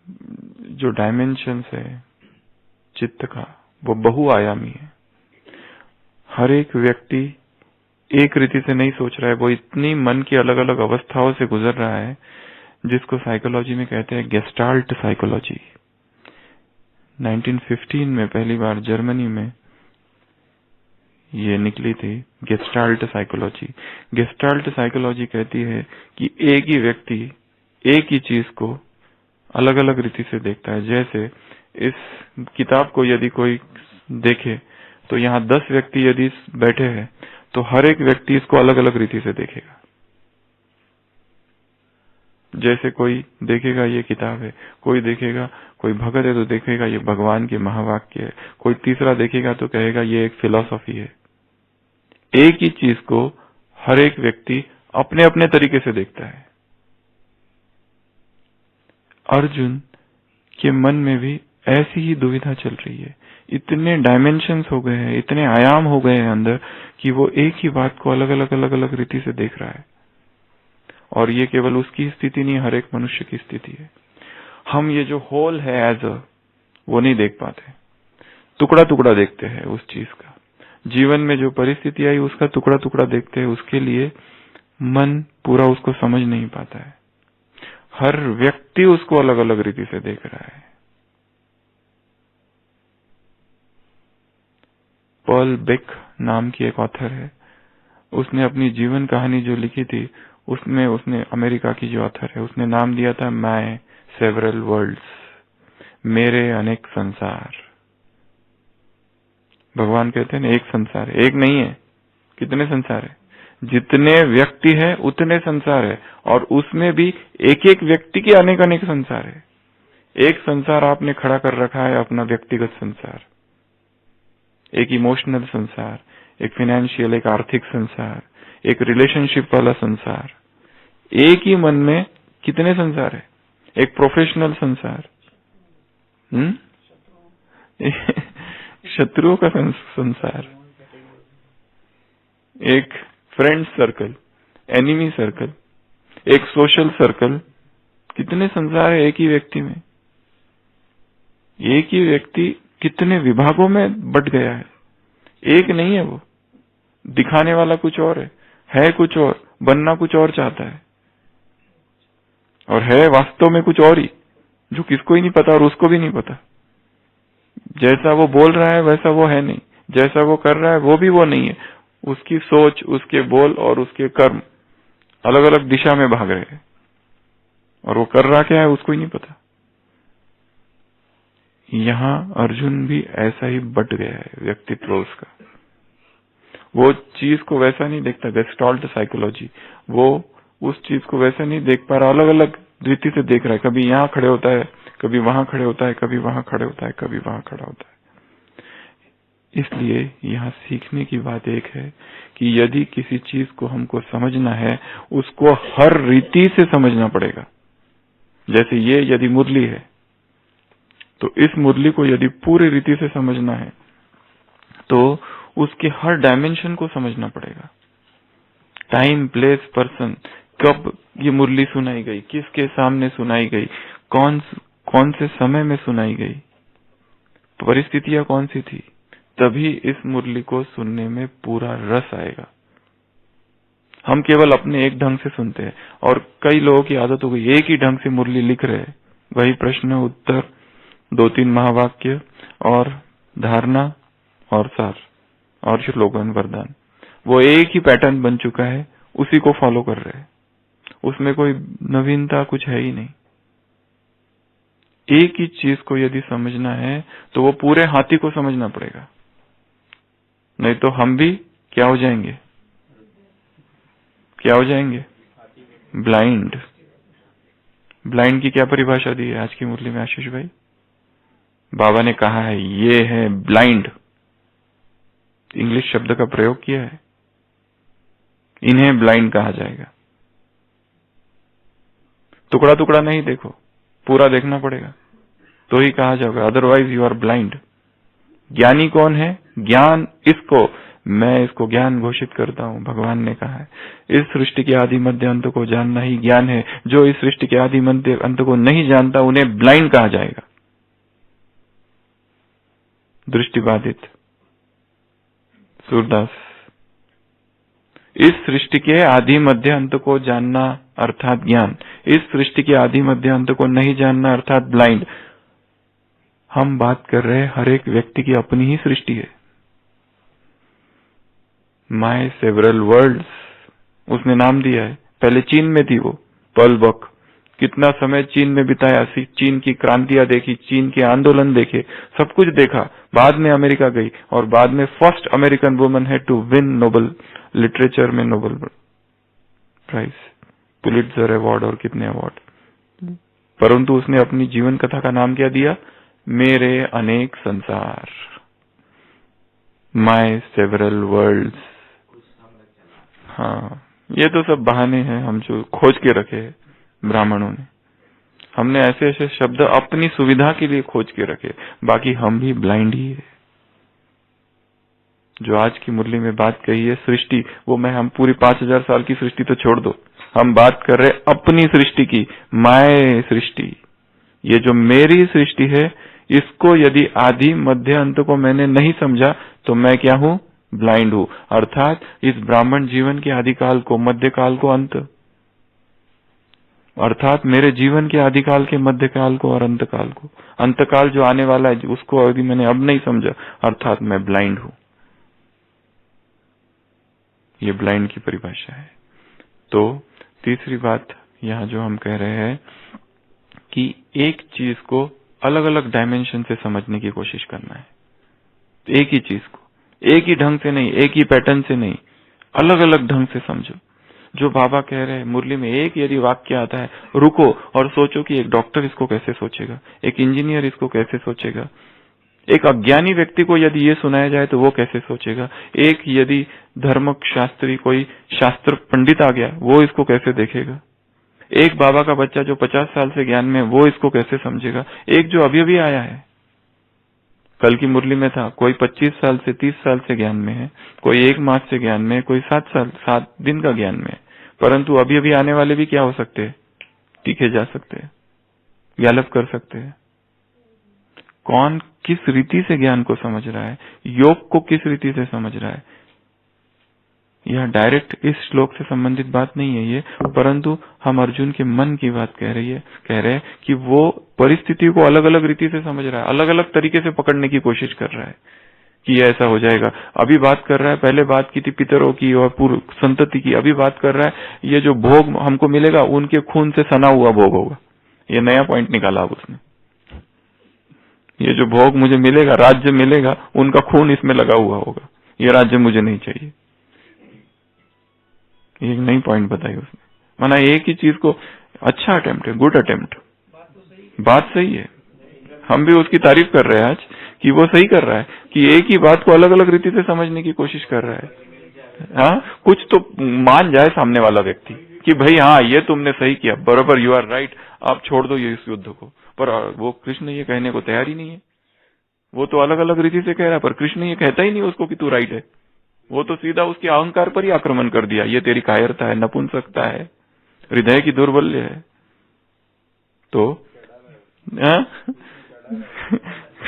जो डायमेंशंस है चित्त का, वो बहुआयामी है। हर एक व्यक्ति एक रीति से नहीं सोच रहा है, वो इतनी मन की अलग अलग अवस्थाओं से गुजर रहा है, जिसको साइकोलॉजी में कहते हैं गेस्टाल्ट साइकोलॉजी। 1915 में पहली बार जर्मनी में ये निकली थी, गेस्टाल्ट साइकोलॉजी। गेस्टाल्ट साइकोलॉजी कहती है कि एक ही व्यक्ति एक ही चीज को अलग अलग रीति से देखता है। जैसे इस किताब को यदि कोई देखे, तो यहाँ 10 व्यक्ति यदि बैठे हैं, तो हर एक व्यक्ति इसको अलग अलग रीति से देखेगा। जैसे कोई देखेगा ये किताब है, कोई देखेगा, कोई भगत है तो देखेगा ये भगवान के महावाक्य है, कोई तीसरा देखेगा तो कहेगा ये एक फिलॉसफी है। एक ही चीज को हर एक व्यक्ति अपने अपने तरीके से देखता है। अर्जुन के मन में भी ऐसी ही दुविधा चल रही है। इतने डायमेंशंस हो गए हैं, इतने आयाम हो गए हैं अंदर, कि वो एक ही बात को अलग अलग रीति से देख रहा है। और ये केवल उसकी स्थिति नहीं, हर एक मनुष्य की स्थिति है। हम ये जो होल है एज अ, वो नहीं देख पाते, टुकड़ा टुकड़ा देखते हैं उस चीज का। जीवन में जो परिस्थिति आई उसका टुकड़ा टुकड़ा देखते हैं, उसके लिए मन पूरा उसको समझ नहीं पाता है। हर व्यक्ति उसको अलग अलग रीति से देख रहा है। पॉल बेक नाम की एक ऑथर है, उसने अपनी जीवन कहानी जो लिखी थी, उसमें उसने, अमेरिका की जो ऑथर है, उसने नाम दिया था माय सेवरल वर्ल्ड्स, मेरे अनेक संसार। भगवान कहते हैं ना, एक संसार है, एक नहीं है, कितने संसार है? जितने व्यक्ति है उतने संसार है, और उसमें भी एक एक व्यक्ति के अनेक अनेक संसार है। एक संसार आपने खड़ा कर रखा है, अपना व्यक्तिगत संसार, एक इमोशनल संसार, एक फाइनेंशियल, एक आर्थिक संसार, एक रिलेशनशिप वाला संसार। एक ही मन में कितने संसार है? एक प्रोफेशनल संसार, शत्रुओं का संसार, एक फ्रेंड सर्कल, एनिमी सर्कल, एक सोशल सर्कल। कितने संसार है एक ही व्यक्ति में? एक ही व्यक्ति कितने विभागों में बट गया है। एक नहीं है वो, दिखाने वाला कुछ और है कुछ और, बनना कुछ और चाहता है, और है वास्तव में कुछ और ही, जो किसको ही नहीं पता और उसको भी नहीं पता। जैसा वो बोल रहा है वैसा वो है नहीं, जैसा वो कर रहा है वो भी वो नहीं है। उसकी सोच, उसके बोल और उसके कर्म अलग अलग दिशा में भाग रहे हैं, और वो कर रहा क्या है उसको ही नहीं पता। यहाँ अर्जुन भी ऐसा ही बट गया है व्यक्तित्व उसका। वो चीज को वैसा नहीं देखता, गेस्टाल्ट साइकोलॉजी, वो उस चीज को वैसा नहीं देख पा रहा, अलग अलग रीति से देख रहा है। कभी यहाँ खड़े होता है, कभी वहां खड़े होता है, कभी वहां खड़े होता है, कभी वहां खड़ा होता है। इसलिए यहाँ सीखने की बात एक है कि यदि किसी चीज को हमको समझना है, उसको हर रीति से समझना पड़ेगा। जैसे ये यदि मुरली है, तो इस मुरली को यदि पूरी रीति से समझना है, तो उसके हर डायमेंशन को समझना पड़ेगा। टाइम, प्लेस, पर्सन, कब ये मुरली सुनाई गई, किसके सामने सुनाई गई, कौन से समय में सुनाई गई, परिस्थितियां कौन सी थी, तभी इस मुरली को सुनने में पूरा रस आएगा। हम केवल अपने एक ढंग से सुनते हैं और कई लोगों की आदत हो गई एक ही ढंग से मुरली लिख रहे हैं, वही प्रश्न उत्तर, 2-3 महावाक्य और धारणा और सार और श्लोकन वरदान, वो एक ही पैटर्न बन चुका है, उसी को फॉलो कर रहे हैं। उसमें कोई नवीनता कुछ है ही नहीं। एक ही चीज को यदि समझना है तो वो पूरे हाथी को समझना पड़ेगा, नहीं तो हम भी क्या हो जाएंगे, क्या हो जाएंगे, ब्लाइंड। ब्लाइंड की क्या परिभाषा दी है आज की मुरली में आशीष भाई? बाबा ने कहा है ये है ब्लाइंड, इंग्लिश शब्द का प्रयोग किया है, इन्हें ब्लाइंड कहा जाएगा। टुकड़ा टुकड़ा नहीं देखो, पूरा देखना पड़ेगा तो ही कहा जाएगा, अदरवाइज यू आर ब्लाइंड। ज्ञानी कौन है? ज्ञान इसको, मैं इसको ज्ञान घोषित करता हूं, भगवान ने कहा है इस सृष्टि के आदि मध्य अंत को जानना ही ज्ञान है। जो इस सृष्टि के आदि मध्य अंत को नहीं जानता उन्हें ब्लाइंड कहा जाएगा, दृष्टिबाधित। सूरदास, इस सृष्टि के आदि मध्य अंत को जानना अर्थात ज्ञान, इस सृष्टि के आदि मध्य अंत को नहीं जानना अर्थात ब्लाइंड। हम बात कर रहे हैं हर एक व्यक्ति की अपनी ही सृष्टि है। माय सेवरल वर्ल्ड्स, उसने नाम दिया है। पहले चीन में थी वो, पर्ल बक, कितना समय चीन में बिताया, चीन की क्रांतियां देखी, चीन के आंदोलन देखे, सब कुछ देखा। बाद में अमेरिका गई और बाद में फर्स्ट अमेरिकन वुमन है टू विन नोबल लिटरेचर में नोबल प्राइज, पुलिट्जर अवार्ड और कितने अवार्ड। परंतु उसने अपनी जीवन कथा का नाम क्या दिया? मेरे अनेक संसार, माय सेवरल वर्ल्ड्स। हाँ, ये तो सब बहाने हैं हम जो खोज के रखे हैं ब्राह्मणों ने। हमने ऐसे ऐसे शब्द अपनी सुविधा के लिए खोज के रखे, बाकी हम भी ब्लाइंड ही है। जो आज की मुरली में बात कही है सृष्टि, वो हम पूरी 5000 साल की सृष्टि तो छोड़ दो, हम बात कर रहे अपनी सृष्टि की, माय सृष्टि। ये जो मेरी सृष्टि है, इसको यदि आदि मध्य अंत को मैंने नहीं समझा तो मैं क्या हूं? ब्लाइंड हूं। अर्थात इस ब्राह्मण जीवन के आदिकाल को, मध्यकाल को, अंत, अर्थात मेरे जीवन के आदिकाल के, मध्यकाल को और अंतकाल को, अंतकाल जो आने वाला है उसको यदि मैंने अब नहीं समझा अर्थात मैं ब्लाइंड हूं। ये ब्लाइंड की परिभाषा है। तो तीसरी बात यहाँ जो हम कह रहे हैं कि एक चीज को अलग अलग डायमेंशन से समझने की कोशिश करना है। एक ही चीज को एक ही ढंग से नहीं, एक ही पैटर्न से नहीं, अलग अलग ढंग से समझो। जो बाबा कह रहे हैं मुरली में, एक यदि वाक्य आता है, रुको और सोचो कि एक डॉक्टर इसको कैसे सोचेगा, एक इंजीनियर इसको कैसे सोचेगा, एक अज्ञानी व्यक्ति को यदि ये सुनाया जाए तो वो कैसे सोचेगा, एक यदि धर्म शास्त्री कोई शास्त्र पंडित आ गया वो इसको कैसे देखेगा, एक बाबा का बच्चा जो 50 साल से ज्ञान में वो इसको कैसे समझेगा, एक जो अभी अभी आया है, कल की मुरली में था, कोई 25 साल से 30 साल से ज्ञान में है, कोई 1 मास से ज्ञान में, कोई 7 दिन का ज्ञान में, परंतु अभी अभी आने वाले भी क्या हो सकते हैं? तीखे जा सकते हैं, गैलप कर सकते हैं। कौन किस रीति से ज्ञान को समझ रहा है, योग को किस रीति से समझ रहा है, यह डायरेक्ट इस श्लोक से संबंधित बात नहीं है ये, परंतु हम अर्जुन के मन की बात कह रहे हैं कि वो परिस्थिति को अलग अलग रीति से समझ रहा है, अलग अलग तरीके से पकड़ने की कोशिश कर रहा है कि ये ऐसा हो जाएगा। अभी बात कर रहा है, पहले बात की थी पितरों की और पूर्व संतति की, अभी बात कर रहा है ये जो भोग हमको मिलेगा उनके खून से सना हुआ भोग होगा। ये नया पॉइंट निकाला अब उसने, ये जो भोग मुझे मिलेगा, राज्य मिलेगा, उनका खून इसमें लगा हुआ होगा, ये राज्य मुझे नहीं चाहिए। एक नई पॉइंट बताई उसने, माना एक ही चीज को, अच्छा अटेम्प्ट है, गुड अटेम्प्ट, बात सही है, हम भी उसकी तारीफ कर रहे हैं आज कि वो सही कर रहा है कि एक ही बात को अलग अलग रीति से समझने की कोशिश कर रहा है। हाँ, कुछ तो मान जाए सामने वाला व्यक्ति कि भाई हाँ ये तुमने सही किया, बराबर, यू आर राइट, आप छोड़ दो ये इस युद्ध को। पर वो कृष्ण ये कहने को तैयार ही नहीं है, वो तो अलग अलग रीति से कह रहा है, पर कृष्ण ये कहता ही नहीं उसको कि तू राइट है, वो तो सीधा उसके अहंकार पर ही आक्रमण कर दिया, ये तेरी कायरता है, नपुंसकता है, हृदय की दुर्बल्य है। तो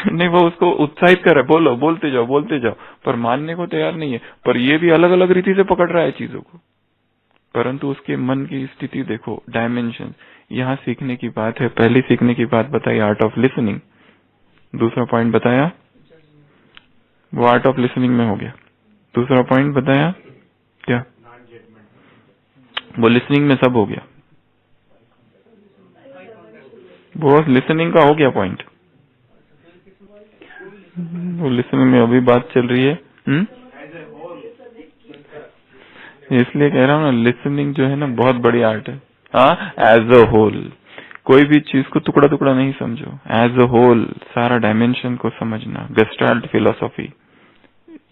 नहीं, वो उसको उत्साहित कर रहा है, बोलो, बोलते जाओ, पर मानने को तैयार नहीं है। पर ये भी अलग अलग रीति से पकड़ रहा है चीजों को, परंतु उसके मन की स्थिति देखो, डायमेंशन। यहाँ सीखने की बात है, पहली सीखने की बात बताई आर्ट ऑफ लिसनिंग, दूसरा पॉइंट बताया वो आर्ट ऑफ लिसनिंग में हो गया। दूसरा पॉइंट बताया क्या, वो लिसनिंग में सब हो गया, वो लिसनिंग का हो गया पॉइंट, वो लिसनिंग में अभी बात चल रही है। इसलिए कह रहा हूँ ना, लिसनिंग जो है ना बहुत बड़ी आर्ट है। हाँ, एज अ होल, कोई भी चीज को टुकड़ा टुकड़ा नहीं समझो, एज अ होल सारा डायमेंशन को समझना, गेस्टाल्ट फिलोसॉफी,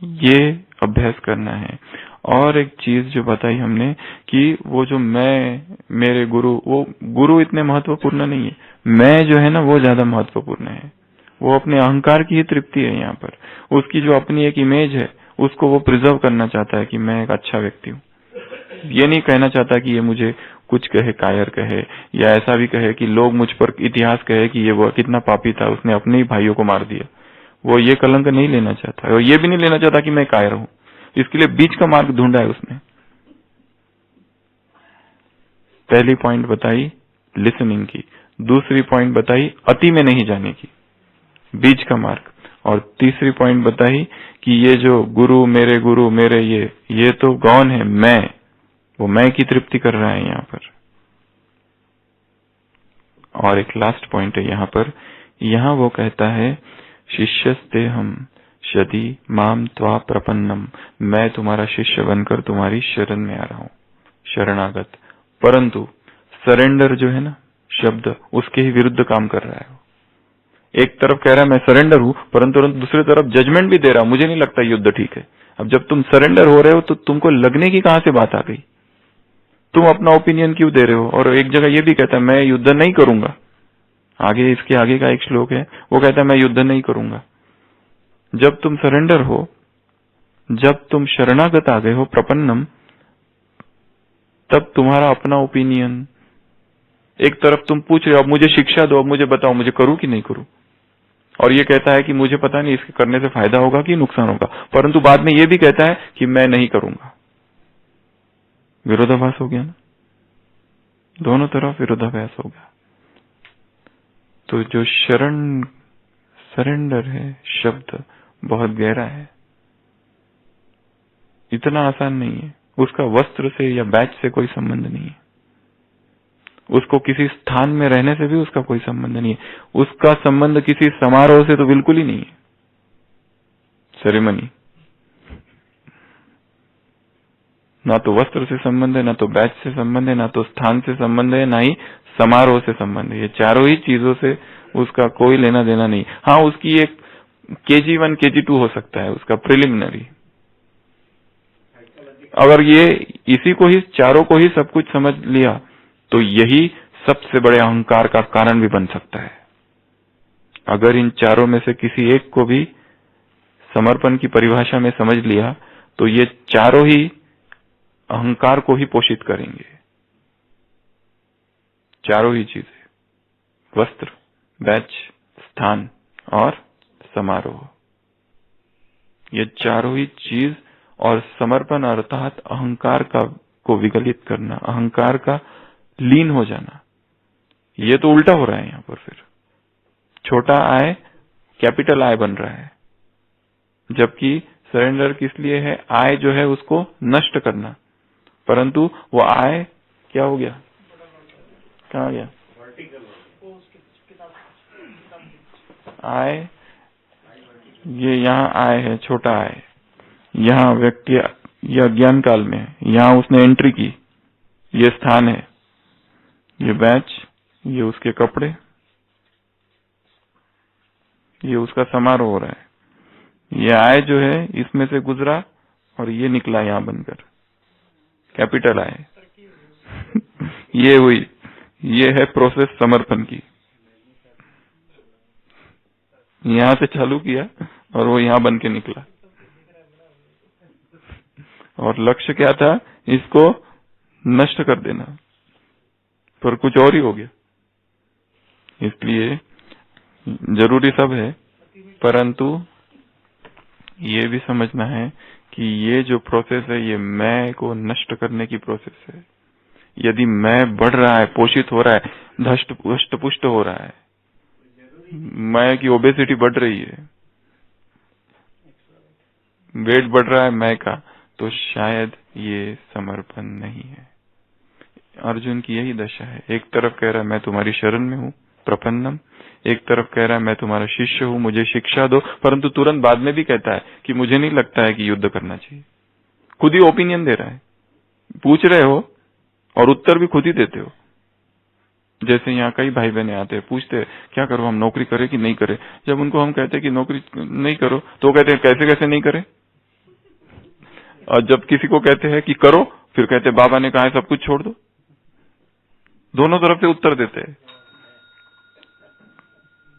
ये अभ्यास करना है। और एक चीज जो बताई हमने कि वो जो मैं, मेरे गुरु, वो गुरु इतने महत्वपूर्ण नहीं है, मैं जो है ना वो ज्यादा महत्वपूर्ण है। वो अपने अहंकार की ही तृप्ति है यहाँ पर, उसकी जो अपनी एक इमेज है उसको वो प्रिजर्व करना चाहता है कि मैं एक अच्छा व्यक्ति हूँ। ये नहीं कहना चाहता कि ये मुझे कुछ कहे, कायर कहे, या ऐसा भी कहे कि लोग मुझ पर इतिहास कहे कि ये वो कितना पापी था, उसने अपने ही भाइयों को मार दिया। वो ये कलंक नहीं लेना चाहता, और ये भी नहीं लेना चाहता कि मैं कायर हूं। इसके लिए बीच का मार्ग ढूंढा है उसने। पहली पॉइंट बताई लिसनिंग की, दूसरी पॉइंट बताई अति में नहीं जाने की, बीच का मार्ग, और तीसरी पॉइंट बताई कि ये जो गुरु मेरे ये तो कौन है, मैं, वो मैं की तृप्ति कर रहा है यहाँ पर। और एक लास्ट पॉइंट है यहाँ पर, यहाँ वो कहता है शिष्यस्ते हम यदि माम त्वा प्रपन्नम, मैं तुम्हारा शिष्य बनकर तुम्हारी शरण में आ रहा हूं, शरणागत। परंतु सरेंडर जो है ना शब्द, उसके ही विरुद्ध काम कर रहा है। एक तरफ कह रहा है मैं सरेंडर हूं, परंतु दूसरी तरफ जजमेंट भी दे रहा हूं, मुझे नहीं लगता युद्ध ठीक है। अब जब तुम सरेंडर हो रहे हो तो तुमको लगने की कहां से बात आ गई, तुम अपना ओपिनियन क्यों दे रहे हो। और एक जगह ये भी कहता है मैं युद्ध नहीं करूंगा, आगे इसके आगे का एक श्लोक है, वो कहता है मैं युद्ध नहीं करूंगा। जब तुम सरेंडर हो, जब तुम शरणागत आ गए हो, प्रपन्नम, तब तुम्हारा अपना ओपिनियन, एक तरफ तुम पूछ रहे हो अब मुझे शिक्षा दो, अब मुझे बताओ मुझे करूं कि नहीं करूं, और ये कहता है कि मुझे पता नहीं इसके करने से फायदा होगा कि नुकसान होगा, परंतु बाद में ये भी कहता है कि मैं नहीं करूंगा। विरोधाभास हो गया ना, दोनों तरफ विरोधाभास हो गया। तो जो सरेंडर है शब्द बहुत गहरा है, इतना आसान नहीं है। उसका वस्त्र से या बैच से कोई संबंध नहीं है, उसको किसी स्थान में रहने से भी उसका कोई संबंध नहीं है, उसका संबंध किसी समारोह से तो बिल्कुल ही नहीं है, सेरेमनी। ना तो वस्त्र से संबंध है, ना तो बैच से संबंध है, ना तो स्थान से संबंध है, ना ही समारोह से संबंध है। ये चारों ही चीजों से उसका कोई लेना देना नहीं। हाँ, उसकी एक KG1 KG2 हो सकता है, उसका प्रिलिमिनरी। अगर ये इसी को ही, चारों को ही सब कुछ समझ लिया तो यही सबसे बड़े अहंकार का कारण भी बन सकता है। अगर इन चारों में से किसी एक को भी समर्पण की परिभाषा में समझ लिया तो ये चारों ही अहंकार को ही पोषित करेंगे। चारों ही चीजें, वस्त्र, बैच, स्थान और समारोह, ये चारों ही चीज, और समर्पण अर्थात अहंकार का को विगलित करना, अहंकार का लीन हो जाना। ये तो उल्टा हो रहा है यहाँ पर, फिर छोटा आय कैपिटल आय बन रहा है, जबकि सरेंडर किस लिए है, आय जो है उसको नष्ट करना, परंतु वो आय क्या हो गया, कहाँ गया आय, ये यहाँ आय है, छोटा आय, यहाँ व्यक्ति या ज्ञान काल में, यहाँ उसने एंट्री की, ये स्थान है, ये बैच, ये उसके कपड़े, ये उसका समारोह हो रहा है। ये आय जो है इसमें से गुजरा और ये निकला यहाँ बनकर, कैपिटल आय। ये हुई, ये है प्रोसेस समर्पण की। यहाँ से चालू किया और वो यहाँ बन के निकला, और लक्ष्य क्या था, इसको नष्ट कर देना, पर कुछ और ही हो गया। इसलिए जरूरी सब है, परंतु ये भी समझना है कि ये जो प्रोसेस है ये मैं को नष्ट करने की प्रोसेस है। यदि मैं बढ़ रहा है, पोषित हो रहा है, धष्ट पुष्ट हो रहा है, मैं की ओबेसिटी बढ़ रही है, वेट बढ़ रहा है मैं का, तो शायद ये समर्पण नहीं है। अर्जुन की यही दशा है। एक तरफ कह रहा है मैं तुम्हारी शरण में हूँ, प्रपन्नम, एक तरफ कह रहा है मैं तुम्हारा शिष्य हूँ, मुझे शिक्षा दो, परंतु तुरंत बाद में भी कहता है कि मुझे नहीं लगता है कि युद्ध करना चाहिए। खुद ही ओपिनियन दे रहा है। पूछ रहे हो और उत्तर भी खुद ही देते हो। जैसे यहाँ कई भाई बहने आते हैं, पूछते हैं क्या करो, हम नौकरी करें कि नहीं करें। जब उनको हम कहते हैं कि नौकरी नहीं करो, तो कहते हैं कैसे कैसे नहीं करें। और जब किसी को कहते हैं कि करो, फिर कहते हैं बाबा ने कहा है सब कुछ छोड़ दो। दोनों तरफ से उत्तर देते हैं,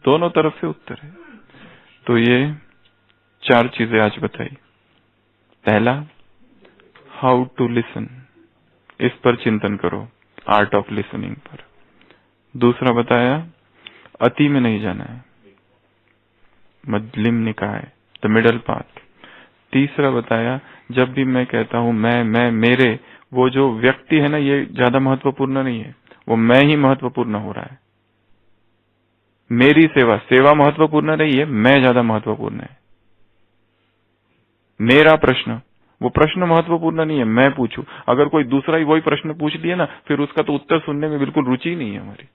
दोनों तरफ से उत्तर है। तो ये 4 चीजें आज बताई। पहला, हाउ टू लिसन, इस पर चिंतन करो, आर्ट ऑफ लिसनिंग पर। दूसरा बताया, अति में नहीं जाना है, मध्यम निकाय, द मिडल पाथ। तीसरा बताया, जब भी मैं कहता हूं मैं मेरे, वो जो व्यक्ति है ना, ये ज्यादा महत्वपूर्ण नहीं है, वो मैं ही महत्वपूर्ण हो रहा है। मेरी सेवा महत्वपूर्ण नहीं है, मैं ज्यादा महत्वपूर्ण है। मेरा प्रश्न, वो प्रश्न महत्वपूर्ण नहीं है, मैं पूछूं। अगर कोई दूसरा ही वही प्रश्न पूछ लिया ना, फिर उसका तो उत्तर सुनने में बिल्कुल रुचि नहीं है हमारी।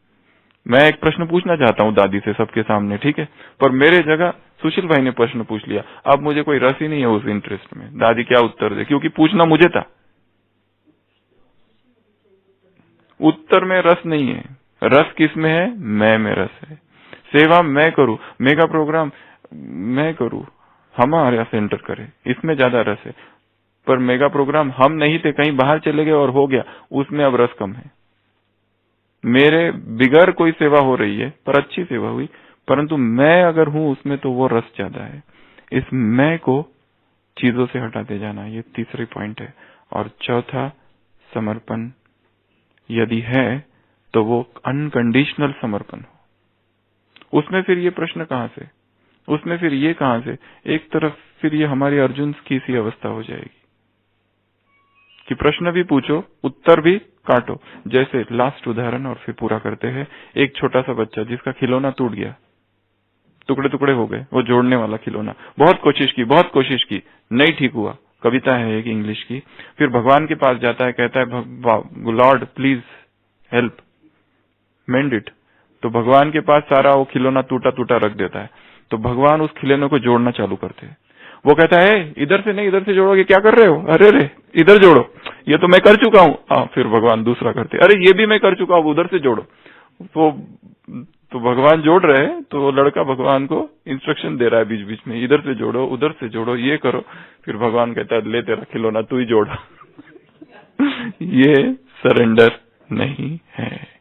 मैं एक प्रश्न पूछना चाहता हूं दादी से सबके सामने, ठीक है, पर मेरे जगह सुशील भाई ने प्रश्न पूछ लिया। अब मुझे कोई रस ही नहीं है उस इंटरेस्ट में, दादी क्या उत्तर दे, क्योंकि पूछना मुझे था। उत्तर में रस नहीं है, रस किस में है, मैं में रस है। सेवा मैं करूं, मेगा प्रोग्राम मैं करूं, हमारे सेंटर करे, इसमें ज्यादा रस है। पर मेगा प्रोग्राम हम नहीं थे, कहीं बाहर चले गए और हो गया, उसमें अब रस कम है। मेरे बिगर कोई सेवा हो रही है, पर अच्छी सेवा हुई, परंतु मैं अगर हूं उसमें तो वो रस ज्यादा है। इस मैं को चीजों से हटाते जाना, ये तीसरी पॉइंट है। और चौथा, समर्पण यदि है तो वो अनकंडीशनल समर्पण हो। उसमें फिर ये प्रश्न कहां से, उसमें फिर ये कहां से, एक तरफ फिर ये हमारी अर्जुन की सी अवस्था हो जाएगी कि प्रश्न भी पूछो, उत्तर भी काटो। जैसे लास्ट उदाहरण और फिर पूरा करते हैं। एक छोटा सा बच्चा जिसका खिलौना टूट गया, टुकड़े टुकड़े हो गए, वो जोड़ने वाला खिलौना, बहुत कोशिश की, नहीं ठीक हुआ। कविता है एक इंग्लिश की। फिर भगवान के पास जाता है, कहता है Lord please help mend it. तो भगवान के पास सारा वो खिलौना टूटा टूटा रख देता है। तो भगवान उस खिलौने को जोड़ना चालू करते हैं। वो कहता है इधर से नहीं, इधर से जोड़ोगे, क्या कर रहे हो, अरे रे इधर जोड़ो, ये तो मैं कर चुका हूँ। फिर भगवान दूसरा करते, अरे ये भी मैं कर चुका हूँ, उधर से जोड़ो। तो भगवान जोड़ रहे हैं, तो वो लड़का भगवान को इंस्ट्रक्शन दे रहा है बीच बीच में, इधर से जोड़ो, उधर से जोड़ो, ये करो। फिर भगवान कहता है ले तेरा खिलौना तू ही जोड़। ये सरेंडर नहीं है।